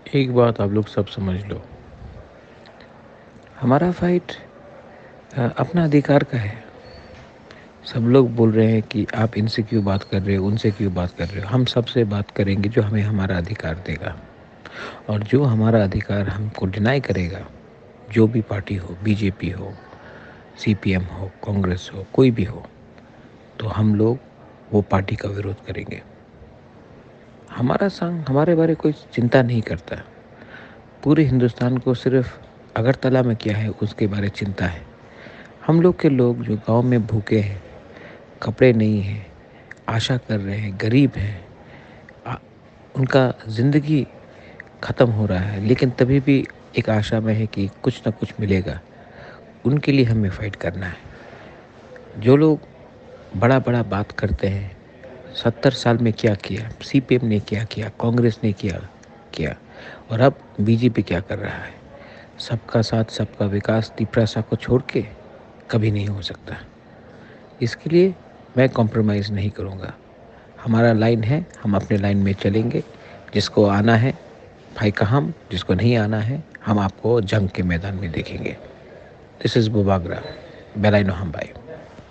एक बात आप लोग सब समझ लो, हमारा फाइट अपना अधिकार का है। सब लोग बोल रहे हैं कि आप इनसे क्यों बात कर रहे हो, उनसे क्यों बात कर रहे हो। हम सबसे बात करेंगे जो हमें हमारा अधिकार देगा, और जो हमारा अधिकार हमको डिनाई करेगा, जो भी पार्टी हो, बीजेपी हो, सीपीएम हो, कांग्रेस हो, कोई भी हो, तो हम लोग वो पार्टी का विरोध करेंगे। हमारा संग हमारे बारे कोई चिंता नहीं करता। पूरे हिंदुस्तान को सिर्फ अगरतला में क्या है उसके बारे चिंता है। हम लोग के लोग जो गांव में भूखे हैं, कपड़े नहीं हैं, आशा कर रहे हैं, गरीब हैं, उनका ज़िंदगी ख़त्म हो रहा है, लेकिन तभी भी एक आशा में है कि कुछ ना कुछ मिलेगा। उनके लिए हमें फ़ाइट करना है। जो लोग बड़ा बड़ा बात करते हैं, 70 साल में क्या किया, सीपीएम ने क्या किया, कांग्रेस ने क्या किया, और अब बीजेपी क्या कर रहा है। सबका साथ सबका विकास तिपरासा को छोड़ के कभी नहीं हो सकता। इसके लिए मैं कॉम्प्रोमाइज़ नहीं करूँगा। हमारा लाइन है, हम अपने लाइन में चलेंगे। जिसको आना है भाई का हम, जिसको नहीं आना है हम आपको जंग के मैदान में देखेंगे। दिस इज़ बुबागरा, बेलाइनो हम भाई।